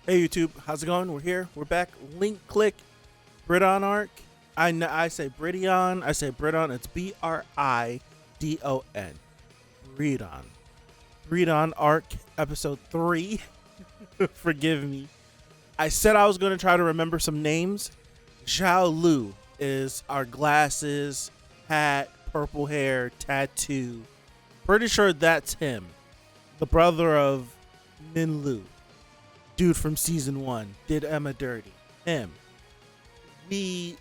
Hey YouTube, how's it going? We're here. We're back. Link click Bridon arc. I say Bridon. I say Bridon. It's Bridon. Bridon. Bridon arc episode 3. Forgive me. I said I was going to try to remember some names. Zhao Lu is our glasses, hat, purple hair, tattoo. Pretty sure that's him. The brother of Min Lu. Dude from season 1 did Emma dirty. Him. We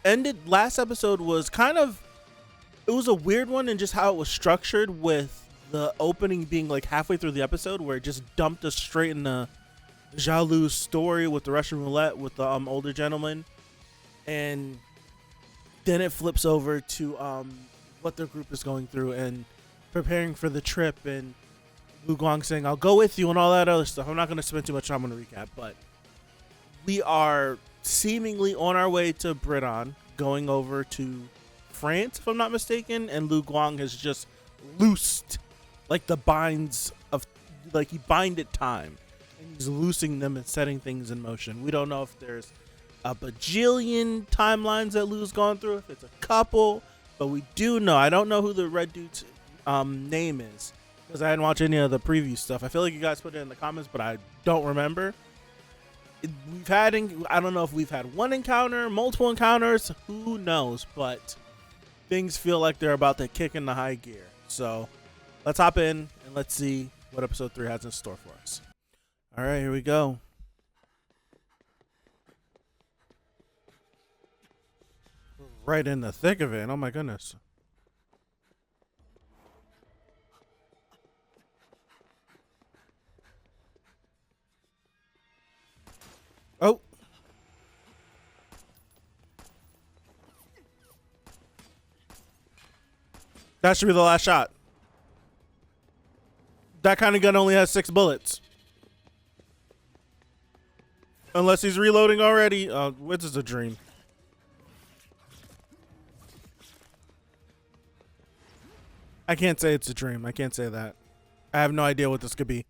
ended last episode was it was a weird one in just how it was structured, with the opening being like halfway through the episode where it just dumped us straight into Zhao Lu's story with the Russian roulette with the older gentleman, and then it flips over to what their group is going through and preparing for the trip, and Shiguang saying, I'll go with you and all that other stuff. I'm not going to spend too much time on the recap, but we are seemingly on our way to Bridon, going over to France, if I'm not mistaken, and Shiguang has just loosed, like, the binds of, like, he binded time, and he's loosing them and setting things in motion. We don't know if there's a bajillion timelines that Lu's gone through, if it's a couple, but we do know, I don't know who the red dude's name is, because I didn't watch any of the preview stuff. I feel like you guys put it in the comments, but I don't remember. I don't know if we've had one encounter, multiple encounters, who knows, but things feel like they're about to kick into high gear. So let's hop in and let's see what episode 3 has in store for us. All right, here we go. Right in the thick of it. Oh my goodness. Oh. That should be the last shot. That kind of gun only has 6 bullets. Unless he's reloading already. This is a dream. I can't say it's a dream. I can't say that. I have no idea what this could be.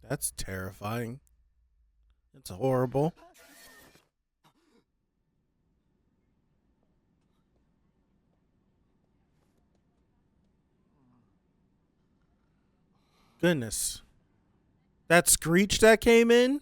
That's terrifying. It's horrible. Goodness. That screech that came in?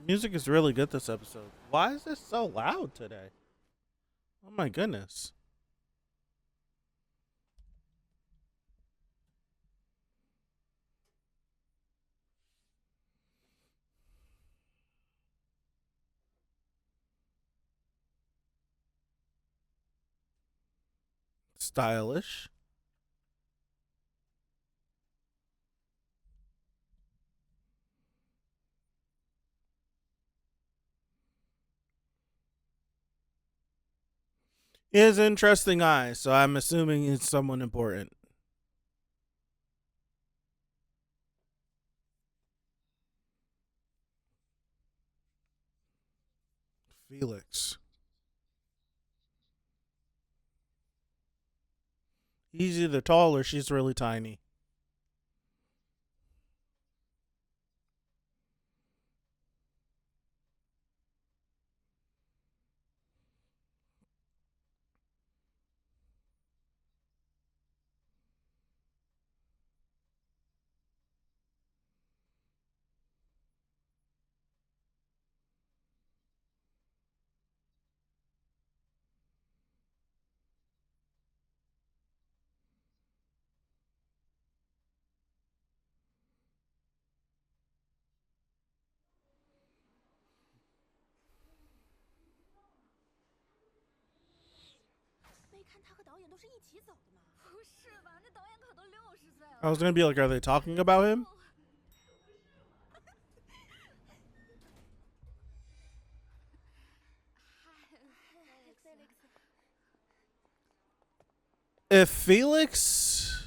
Music is really good this episode. Why is this so loud today? Oh my goodness. Stylish. He has interesting eyes, so I'm assuming he's someone important. Felix. He's either tall or she's really tiny. I was gonna be like, are they talking about him? If Felix,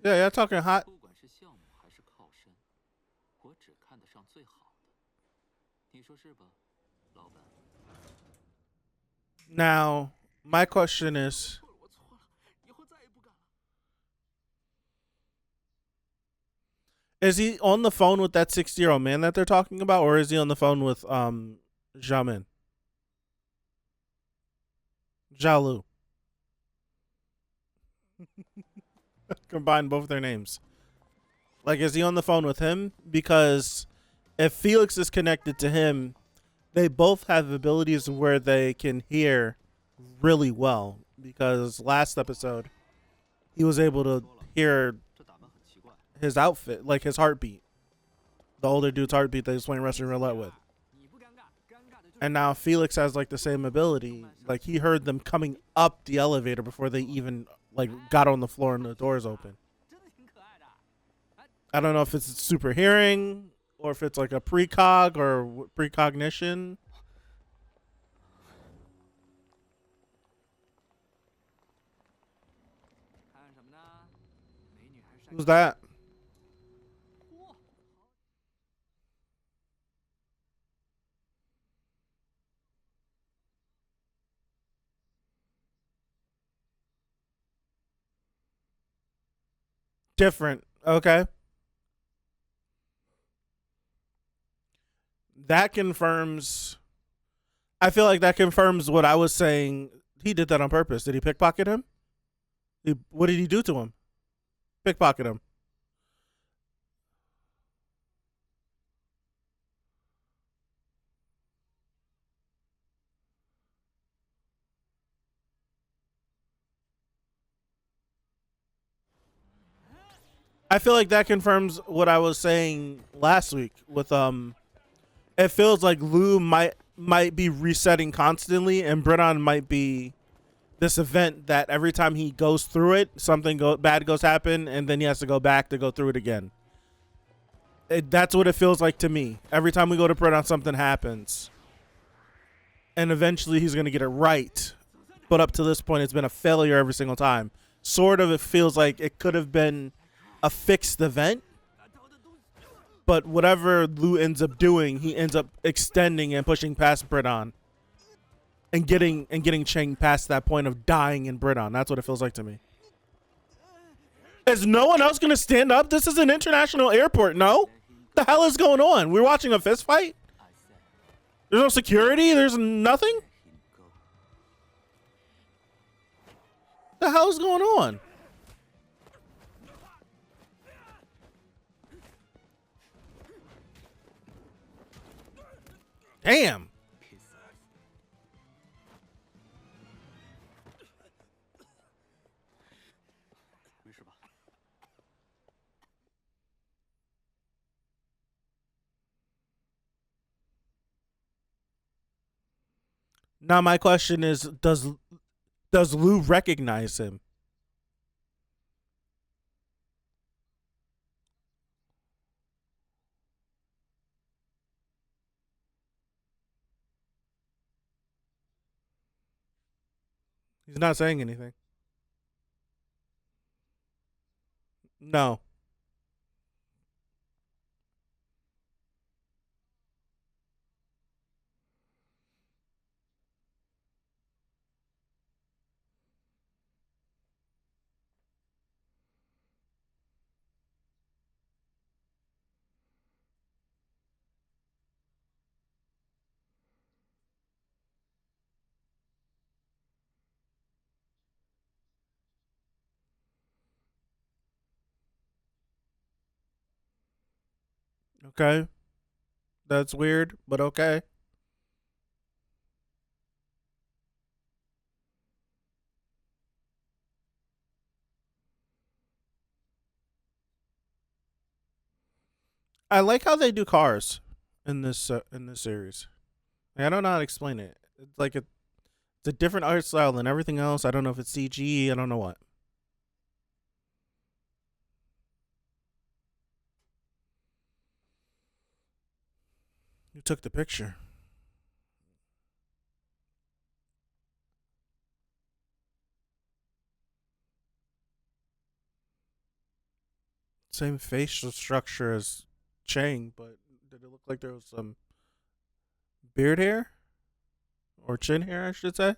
yeah, you're talking hot. Now, my question is he on the phone with that 60-year-old man that they're talking about, or is he on the phone with Xiaomin? Zhao Combine both their names. Like, is he on the phone with him? Because if Felix is connected to him, they both have abilities where they can hear really well. Because last episode, he was able to hear his outfit, like his heartbeat. The older dude's heartbeat that he's playing Russian roulette with. And now Felix has like the same ability. Like he heard them coming up the elevator before they even like got on the floor and the doors open. I don't know if it's super hearing or if it's like a precog or precognition. Who's that? Different. Okay. That confirms. I feel like that confirms what I was saying. He did that on purpose. Did he pickpocket him? What did he do to him? Pickpocket him. I feel like that confirms what I was saying last week with it feels like Lou might be resetting constantly and Bridon might be this event that every time he goes through it, something bad goes happen and then he has to go back to go through it again. That's what it feels like to me. Every time we go to Bridon, something happens. And eventually he's going to get it right. But up to this point, it's been a failure every single time. Sort of, it feels like it could have been a fixed event, but whatever Lou ends up doing, he ends up extending and pushing past Bridon and getting Cheng past that point of dying in Bridon. That's what it feels like to me. Is no one else gonna stand up? This is an international airport. No, the hell is going on? We're watching a fist fight. There's no security. There's nothing. The hell's going on? Damn. Now my question is, does Lou recognize him? He's not saying anything. No. Okay. That's weird, but okay. I like how they do cars in this series. I don't know how to explain it. It's like it's a different art style than everything else. I don't know if it's CG. I don't know what. Who took the picture? Same facial structure as Chang, but did it look like there was some beard hair or chin hair? I should say.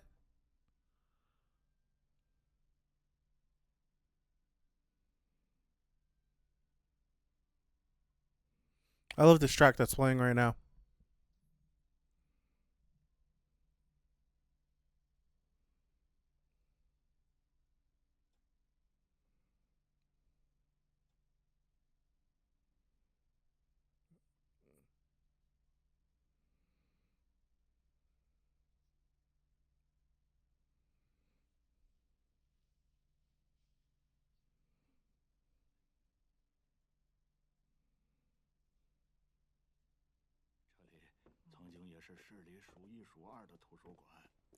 I love this track that's playing right now.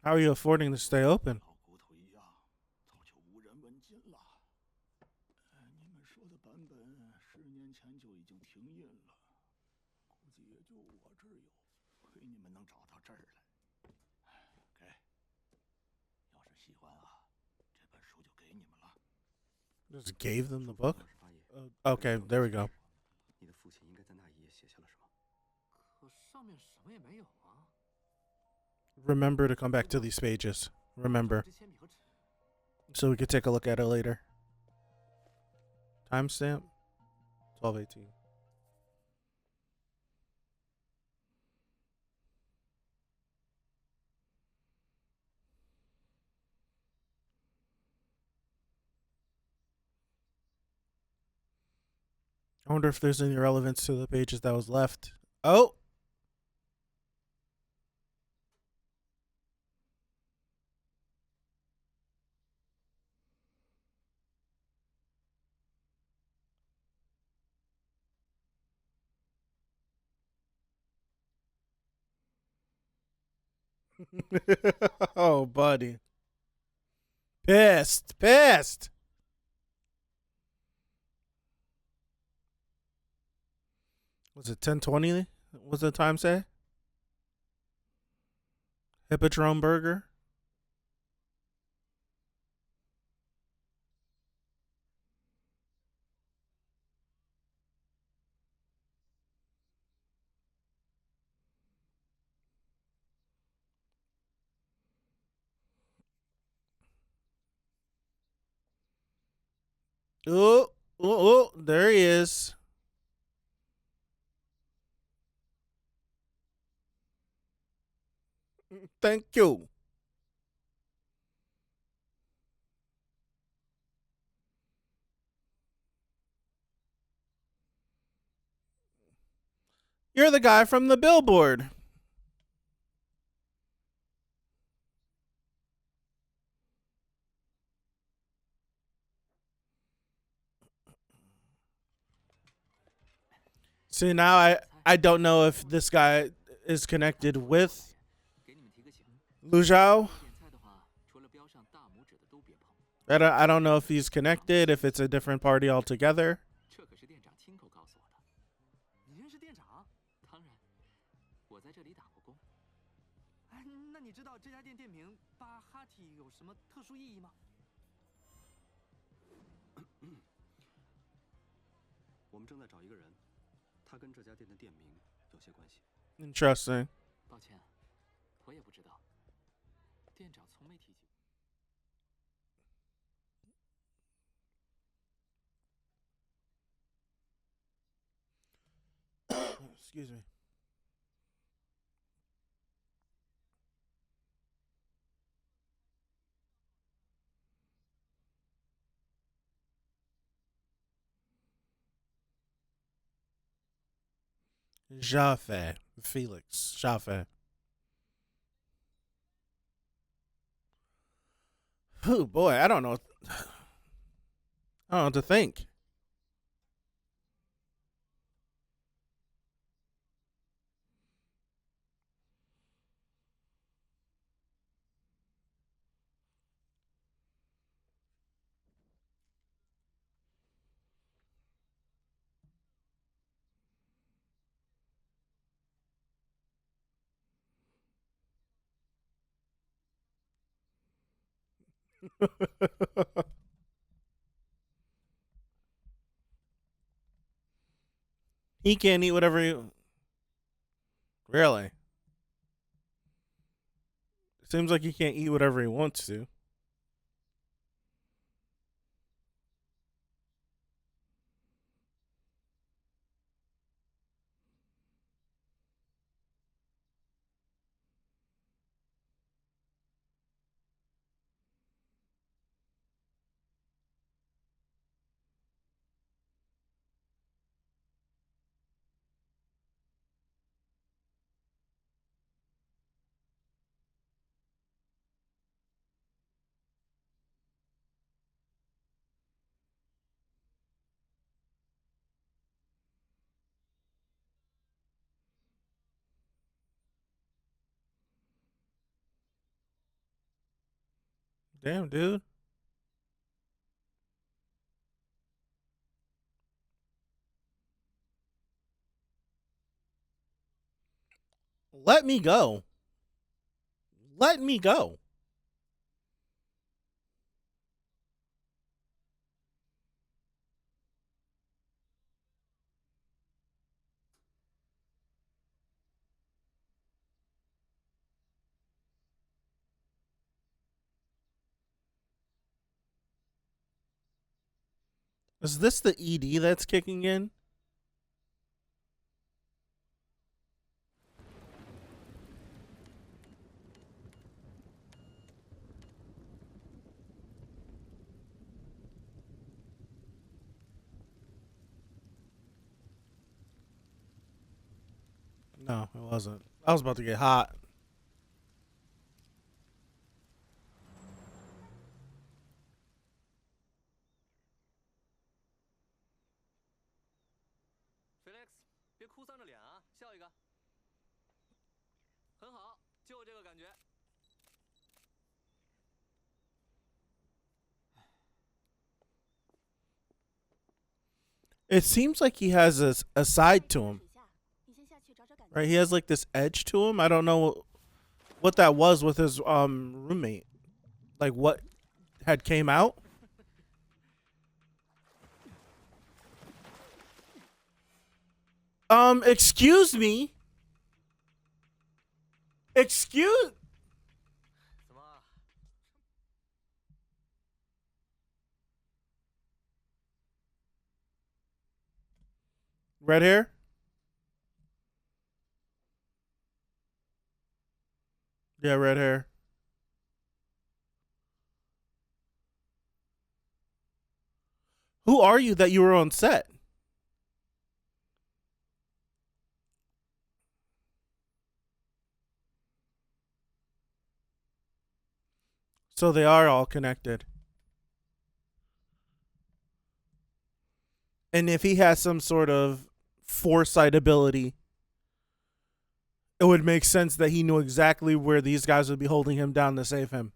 How are you affording to stay open? Just gave them the book? Okay, there we go. Remember to come back to these pages. Remember. So we could take a look at it later. Timestamp 12:18. I wonder if there's any relevance to the pages that was left. Oh! Oh, buddy. Pissed. Pissed. Was it 10:20? What's the time say? Hippodrome Burger? Oh, oh, there he is. Thank you. You're the guy from the billboard. See, now I don't know if this guy is connected with Lu Zhao. I don't know if he's connected, if it's a different party altogether. Interesting. Excuse me. Jaffe. Felix. Jaffe. Oh boy, I don't know. I don't know what to think. He can't eat whatever he. Really? Seems like he can't eat whatever he wants to. Damn, dude. Let me go. Let me go. Is this the ED that's kicking in? No, it wasn't. I was about to get hot. Felix，别哭丧着脸啊，笑一个。很好，就这个感觉。It seems like he has a side to him. Right? He has like this edge to him. I don't know what that was with his roommate. Like what had came out. Excuse me. Excuse. 怎么？ Red hair? Yeah, red hair. Who are you that you were on set? So they are all connected. And if he has some sort of foresight ability, it would make sense that he knew exactly where these guys would be holding him down to save him.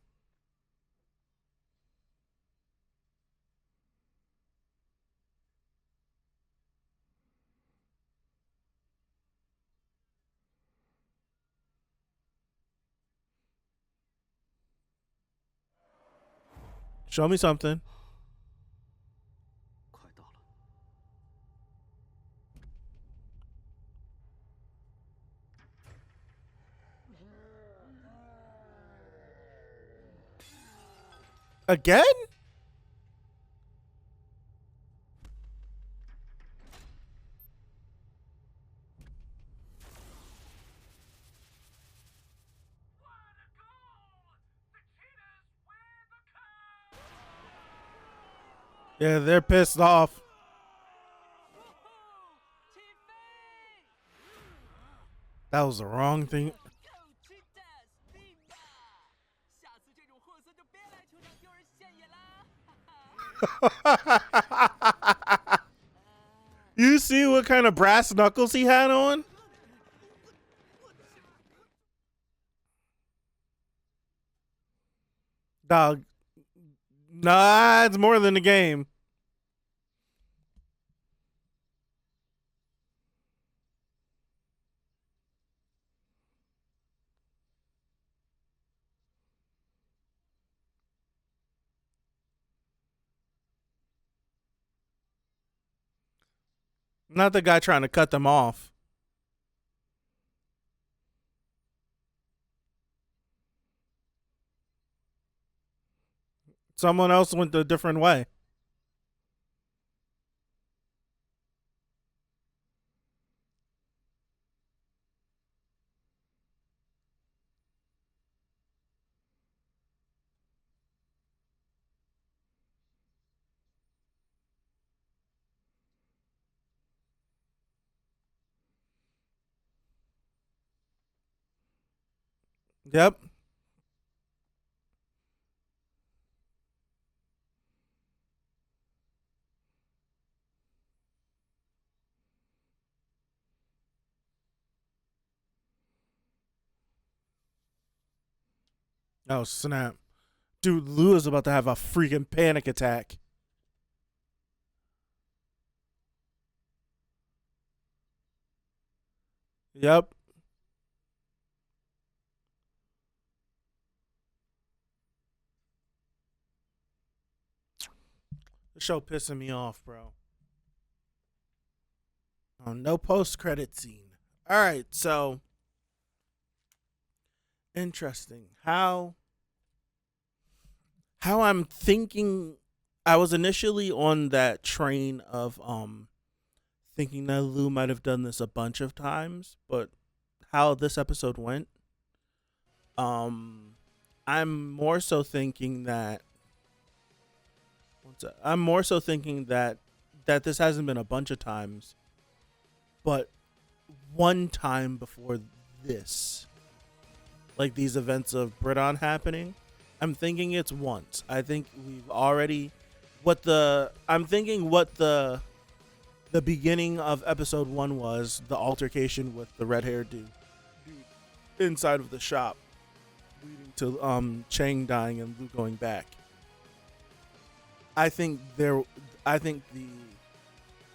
Show me something. 快到了。Again? Yeah, they're pissed off. That was the wrong thing. You see what kind of brass knuckles he had on? Dog. Nah, it's more than a game. Not the guy trying to cut them off. Someone else went a different way. Yep. Oh, snap. Dude, Lou is about to have a freaking panic attack. Yep. The show pissing me off, bro. Oh, no post credit scene. All right, so interesting. How I'm thinking I was initially on that train of thinking that Lou might have done this a bunch of times, but how this episode went, um I'm more so thinking that I'm more so thinking that this hasn't been a bunch of times, but one time before this, like these events of Bridon happening, I'm thinking it's once. I think we've already I'm thinking what the beginning of episode 1 was, the altercation with the red-haired dude inside of the shop, leading to Chang dying and Lu going back. I think the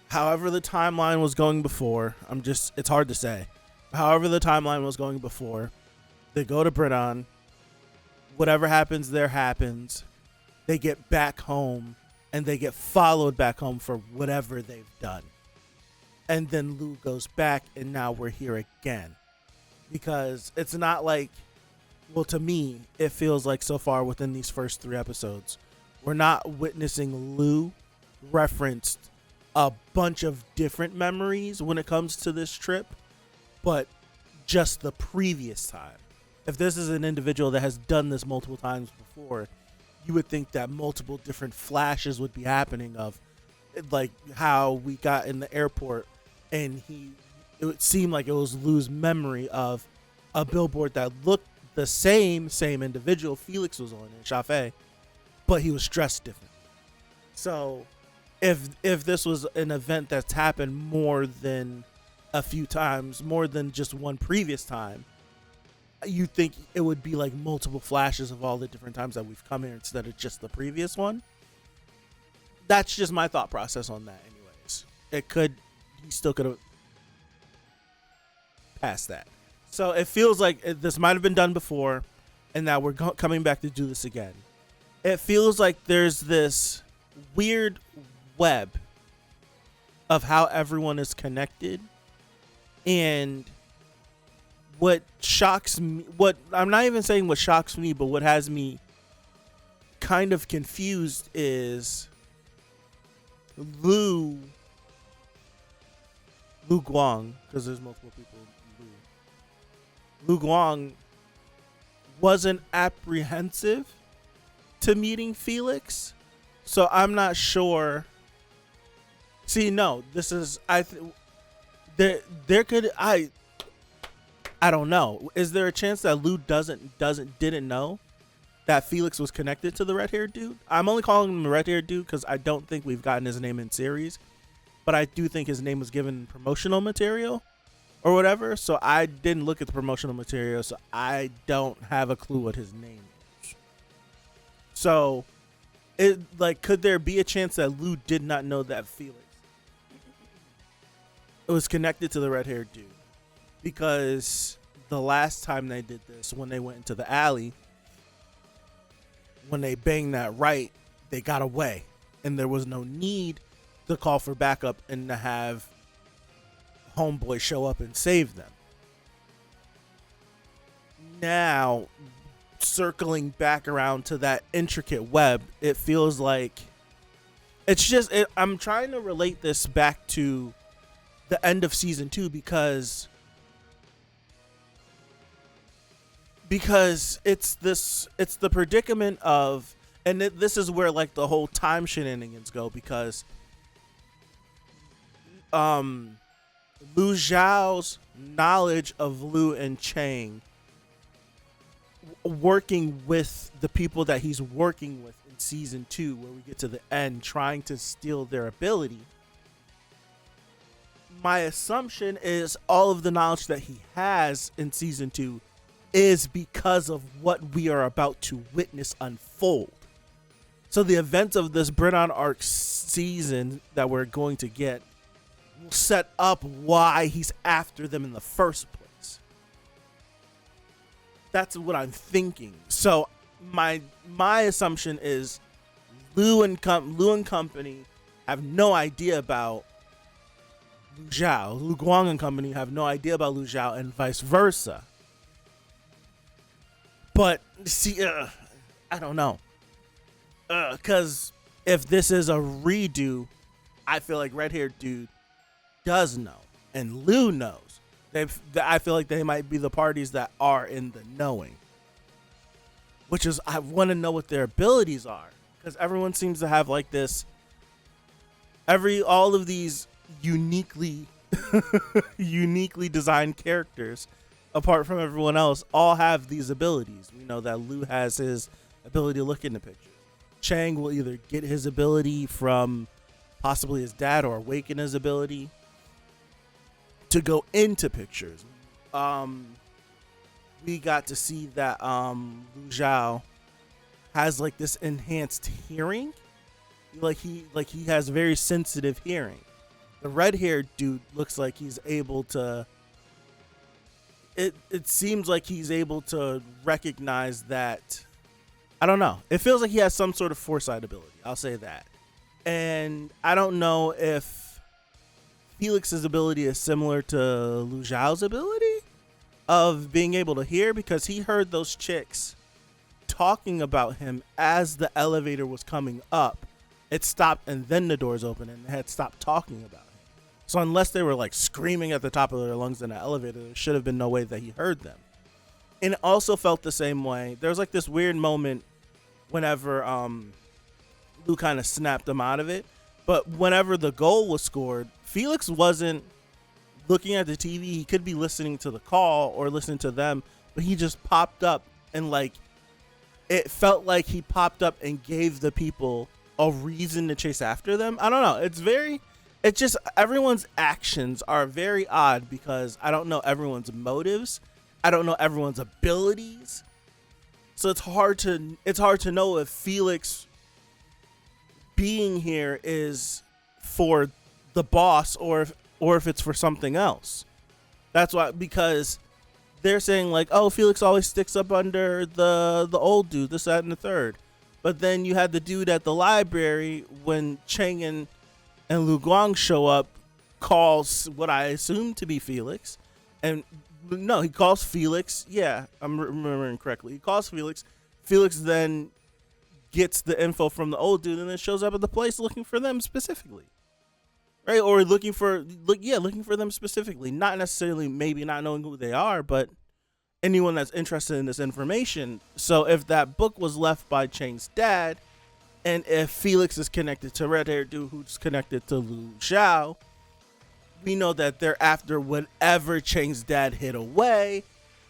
however the timeline was going before, it's hard to say. However the timeline was going before, they go to Bridon, whatever happens there happens. They get back home and they get followed back home for whatever they've done. And then Lou goes back and now we're here again. Because it's not like, well, to me, it feels like so far within these first 3 episodes, we're not witnessing Lou referenced a bunch of different memories when it comes to this trip, but just the previous time. If this is an individual that has done this multiple times before, you would think that multiple different flashes would be happening of like how we got in the airport and it would seem like it was Lou's memory of a billboard that looked the same individual Felix was on in Chafe, but he was dressed different. So if this was an event that's happened more than a few times, more than just one previous time, you think it would be like multiple flashes of all the different times that we've come here instead of just the previous one. That's just my thought process on that anyways. He still could have passed that. So it feels like this might have been done before and now we're coming back to do this again. It feels like there's this weird web of how everyone is connected, and what shocks me, what I'm not even saying what shocks me, but what has me kind of confused is Lu Guang, because there's multiple people. Lu Guang wasn't apprehensive to meeting Felix, so I'm not sure. See, no, this is there could I don't know. Is there a chance that Lu didn't know that Felix was connected to the red-haired dude? I'm only calling him the red-haired dude because I don't think we've gotten his name in series, but I do think his name was given promotional material or whatever. So I didn't look at the promotional material, so I don't have a clue what his name is. So, could there be a chance that Lu did not know that Felix was connected to the red-haired dude? Because the last time they did this, when they went into the alley, when they banged that right, they got away. And there was no need to call for backup and to have homeboy show up and save them. Now, circling back around to that intricate web, it feels like I'm trying to relate this back to the end of season 2 because it's the predicament of, and this is where like the whole time shenanigans go, because Lu Zhao's knowledge of Lu and Chang working with the people that he's working with in season 2, where we get to the end trying to steal their ability. My assumption is all of the knowledge that he has in season 2 is because of what we are about to witness unfold. So the events of this Bridon arc season that we're going to get will set up why he's after them in the first place. That's what I'm thinking. So my assumption is Lu and company have no idea about Lu Zhao. Lu Guang and company have no idea about Lu Zhao, and vice versa. But see, I don't know. Because if this is a redo, I feel like red-haired dude does know, and Lu knows. I feel like they might be the parties that are in the knowing. Which is, I want to know what their abilities are, because everyone seems to have like this. All of these uniquely designed characters, apart from everyone else, all have these abilities. We know that Lu has his ability to look into pictures. Chang will either get his ability from possibly his dad or awaken his ability to go into pictures. We got to see that Lu Zhao has like this enhanced hearing. Like he has very sensitive hearing. The red-haired dude looks like he's able to. It seems like he's able to recognize that. I don't know. It feels like he has some sort of foresight ability. I'll say that. And I don't know if Felix's ability is similar to Lu Zhao's ability of being able to hear, because he heard those chicks talking about him as the elevator was coming up. It stopped and then the doors opened and they had stopped talking about him. So unless they were like screaming at the top of their lungs in the elevator, there should have been no way that he heard them. And it also felt the same way. There was like this weird moment whenever Lu kind of snapped him out of it. But whenever the goal was scored, Felix wasn't looking at the TV. He could be listening to the call or listening to them, but he just popped up, and like it felt like he popped up and gave the people a reason to chase after them. I don't know. It's just everyone's actions are very odd, because I don't know everyone's motives. I don't know everyone's abilities. So it's hard to know if Felix being here is for the boss or if it's for something else. That's why, because they're saying like, oh, Felix always sticks up under the old dude, this, that, and the third. But then you had the dude at the library when Chang and Lu Guang show up, calls what I assume to be Felix, and no, he calls Felix. Yeah, I'm remembering correctly. He calls Felix. Felix then gets the info from the old dude and then shows up at the place looking for them specifically. Right? Or looking for them specifically. Not necessarily maybe not knowing who they are, but anyone that's interested in this information. So if that book was left by Chang's dad, and if Felix is connected to red-haired dude who's connected to Lu Zhao, we know that they're after whatever Chang's dad hid away.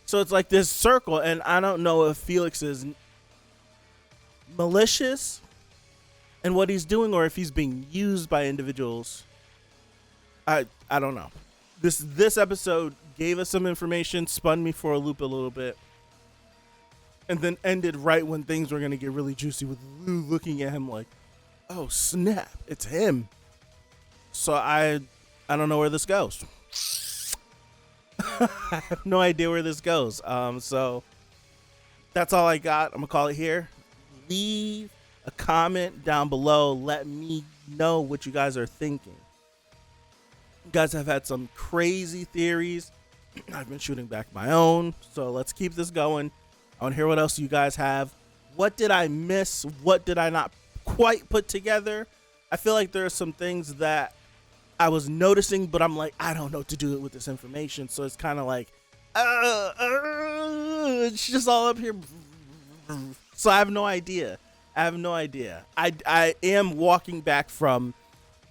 So it's like this circle, and I don't know if Felix is malicious in what he's doing or if he's being used by individuals. I don't know. This episode gave us some information, spun me for a loop a little bit, and then ended right when things were going to get really juicy, with Lu looking at him like, oh snap, it's him. So I don't know where this goes. I have no idea where this goes. So that's all I got. I'm gonna call it here. Leave a comment down below. Let me know what you guys are thinking. You guys have had some crazy theories. I've been shooting back my own. So let's keep this going. I want to hear what else you guys have. What did I miss? What did I not quite put together? I feel like there are some things that I was noticing, but I'm like, I don't know what to do with this information. So it's kind of like, it's just all up here. So I have no idea. I am walking back from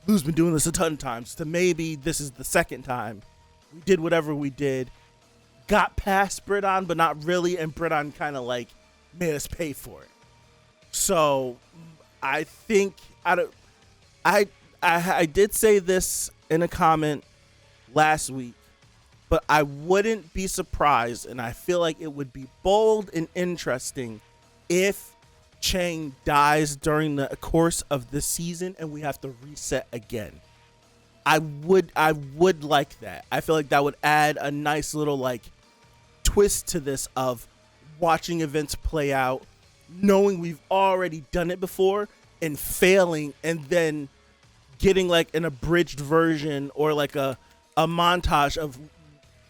Lou's been doing this a ton of times to maybe this is the second time. We did whatever we did, got past Bridon, but not really, and Bridon kind of like made us pay for it. So I think I did say this in a comment last week, but I wouldn't be surprised, and I feel like it would be bold and interesting if Chang dies during the course of the season and we have to reset again. I would like that. I feel like that would add a nice little like twist to this of watching events play out, knowing we've already done it before and failing, and then getting like an abridged version or like a montage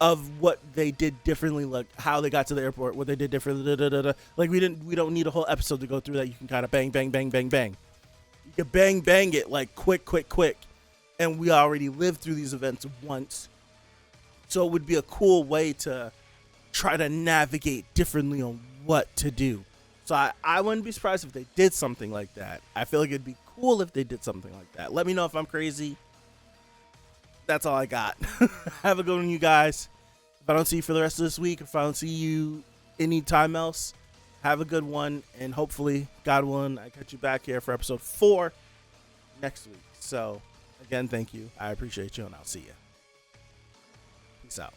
of what they did differently, like how they got to the airport, what they did differently. Like we don't need a whole episode to go through that. You can kind of bang. You can bang it like quick. And we already lived through these events once. So it would be a cool way to try to navigate differently on what to do. So I wouldn't be surprised if they did something like that. I feel like it'd be cool if they did something like that. Let me know if I'm crazy. That's all I got. Have a good one, you guys. If I don't see you for the rest of this week, if I don't see you anytime else, have a good one. And hopefully, God willing, I catch you back here for episode 4 next week. So, again, thank you. I appreciate you, and I'll see you. Peace out.